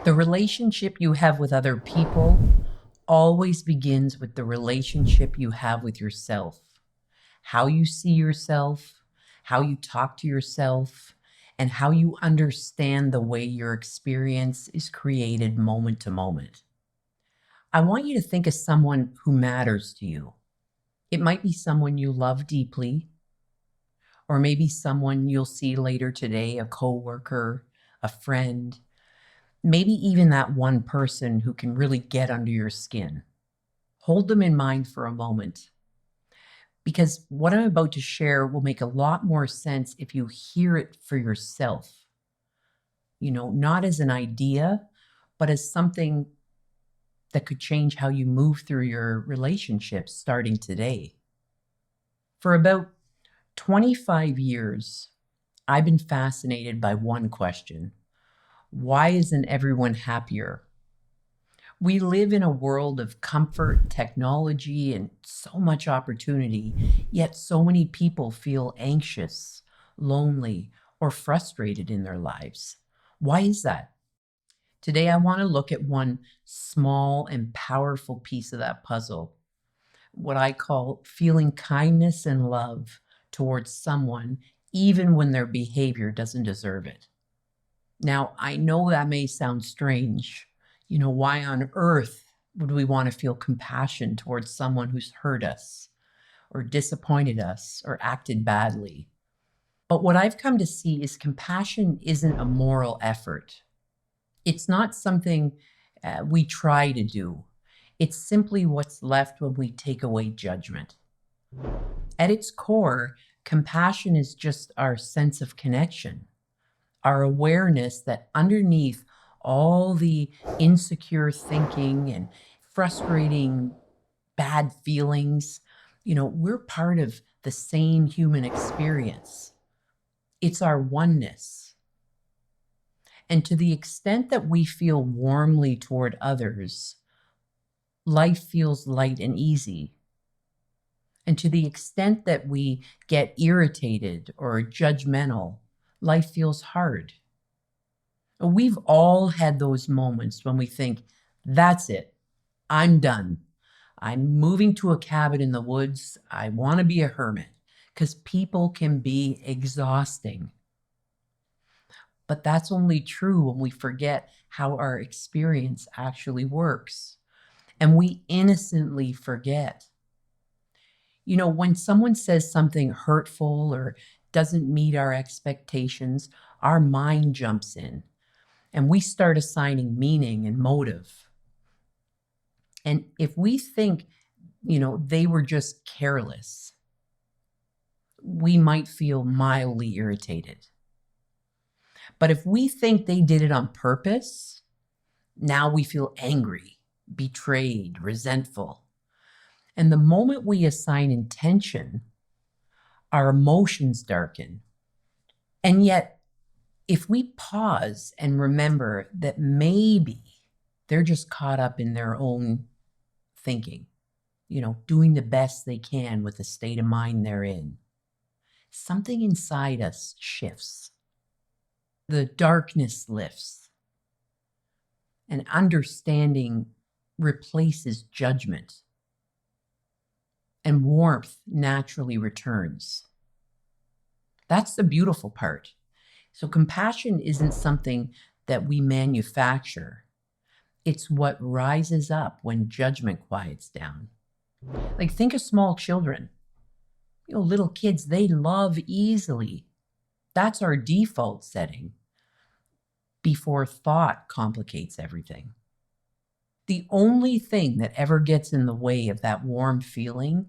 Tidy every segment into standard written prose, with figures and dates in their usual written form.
The relationship you have with other people always begins with the relationship you have with yourself. How you see yourself, how you talk to yourself, and how you understand the way your experience is created moment to moment. I want you to think of someone who matters to you. It might be someone you love deeply, or maybe someone you'll see later today, a coworker, a friend, maybe even that one person who can really get under your skin. Hold them in mind for a moment, because what I'm about to share will make a lot more sense if you hear it for yourself. Not as an idea, but as something that could change how you move through your relationships starting today. For about 25 years, I've been fascinated by one question: why isn't everyone happier? We live in a world of comfort, technology, and so much opportunity, yet so many people feel anxious, lonely, or frustrated in their lives. Why is that? Today, I want to look at one small and powerful piece of that puzzle, what I call feeling kindness and love towards someone, even when their behavior doesn't deserve it. Now, I know that may sound strange. Why on earth would we want to feel compassion towards someone who's hurt us or disappointed us or acted badly? But what I've come to see is compassion isn't a moral effort. It's not something we try to do. It's simply what's left when we take away judgment. At its core, compassion is just our sense of connection, our awareness that underneath all the insecure thinking and frustrating bad feelings, we're part of the same human experience. It's our oneness. And to the extent that we feel warmly toward others, life feels light and easy. And to the extent that we get irritated or judgmental, life feels hard. We've all had those moments when we think, that's it, I'm done. I'm moving to a cabin in the woods. I want to be a hermit, because people can be exhausting. But that's only true when we forget how our experience actually works. And we innocently forget. When someone says something hurtful or doesn't meet our expectations, our mind jumps in and we start assigning meaning and motive. And if we think, they were just careless, we might feel mildly irritated. But if we think they did it on purpose, now we feel angry, betrayed, resentful. And the moment we assign intention, our emotions darken. And yet, if we pause and remember that maybe they're just caught up in their own thinking, doing the best they can with the state of mind they're in, something inside us shifts. The darkness lifts, and understanding replaces judgment, and warmth naturally returns. That's the beautiful part. So compassion isn't something that we manufacture. It's what rises up when judgment quiets down. Like, think of small children. Little kids, they love easily. That's our default setting before thought complicates everything. The only thing that ever gets in the way of that warm feeling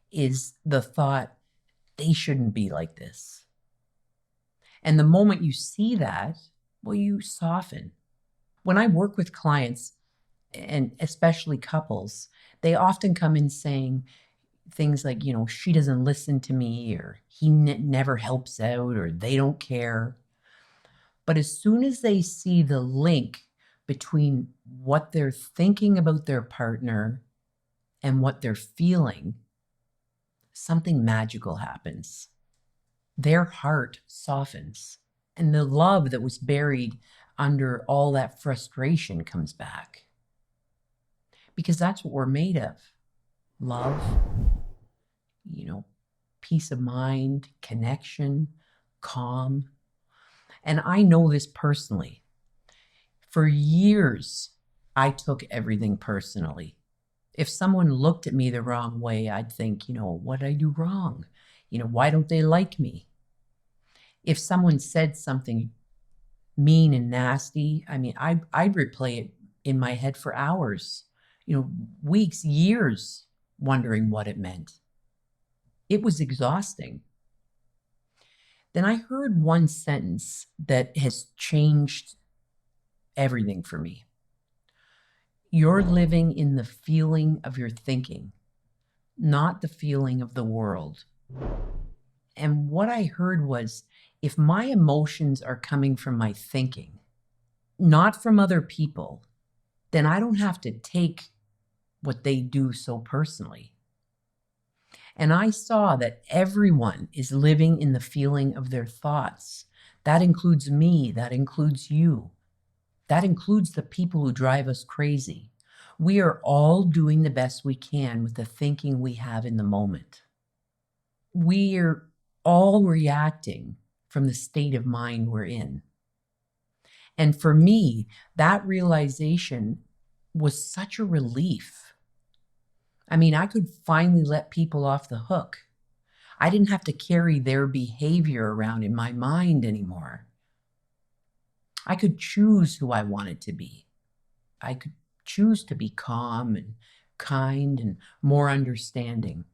is the thought, they shouldn't be like this. And the moment you see that, well, you soften. When I work with clients, and especially couples, they often come in saying things like, she doesn't listen to me, or he never helps out, or they don't care. But as soon as they see the link between what they're thinking about their partner and what they're feeling, something magical happens. Their heart softens, and the love that was buried under all that frustration comes back. Because that's what we're made of. Love, peace of mind, connection, calm. And I know this personally. For years, I took everything personally. If someone looked at me the wrong way, I'd think, what did I do wrong? Why don't they like me? If someone said something mean and nasty, I'd replay it in my head for hours, weeks, years, wondering what it meant. It was exhausting. Then I heard one sentence that has changed everything for me. You're living in the feeling of your thinking, not the feeling of the world. And what I heard was, if my emotions are coming from my thinking, not from other people, then I don't have to take what they do so personally. And I saw that everyone is living in the feeling of their thoughts. That includes me, that includes you. That includes the people who drive us crazy. We are all doing the best we can with the thinking we have in the moment. We are all reacting from the state of mind we're in. And for me, that realization was such a relief. I could finally let people off the hook. I didn't have to carry their behavior around in my mind anymore. I could choose who I wanted to be. I could choose to be calm and kind and more understanding.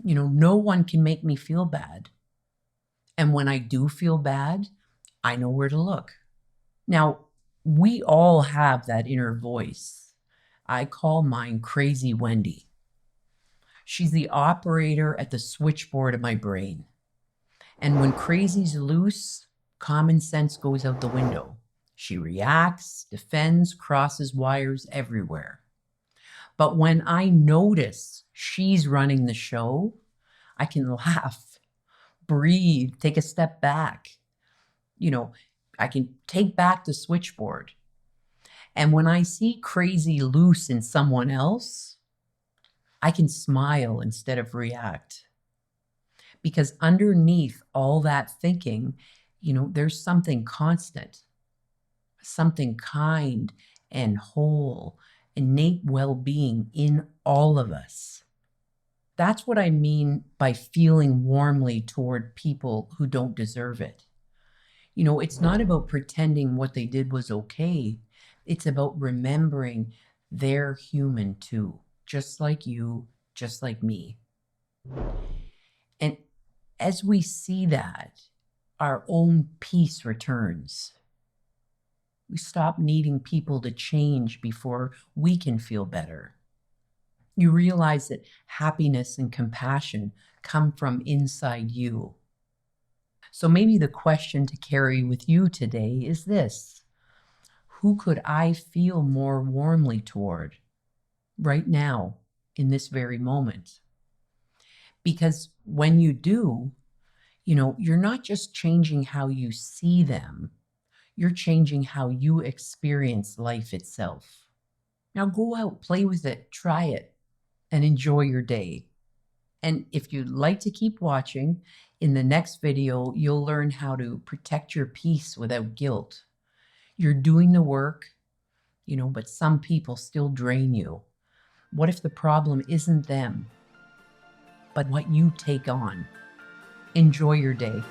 No one can make me feel bad. And when I do feel bad, I know where to look. Now, we all have that inner voice. I call mine Crazy Wendy. She's the operator at the switchboard of my brain. And when crazy's loose, common sense goes out the window. She reacts, defends, crosses wires everywhere. But when I notice she's running the show, I can laugh, breathe, take a step back. I can take back the switchboard. And when I see crazy loose in someone else, I can smile instead of react. Because underneath all that thinking, there's something constant, something kind and whole, innate well-being in all of us. That's what I mean by feeling warmly toward people who don't deserve it. It's not about pretending what they did was okay. It's about remembering they're human too, just like you, just like me. And as we see that, our own peace returns. We stop needing people to change before we can feel better. You realize that happiness and compassion come from inside you. So maybe the question to carry with you today is this: who could I feel more warmly toward right now in this very moment? Because when you do, you're not just changing how you see them, you're changing how you experience life itself. Now go out, play with it, try it, and enjoy your day. And if you'd like to keep watching, in the next video, you'll learn how to protect your peace without guilt. You're doing the work, but some people still drain you. What if the problem isn't them, but what you take on? Enjoy your day.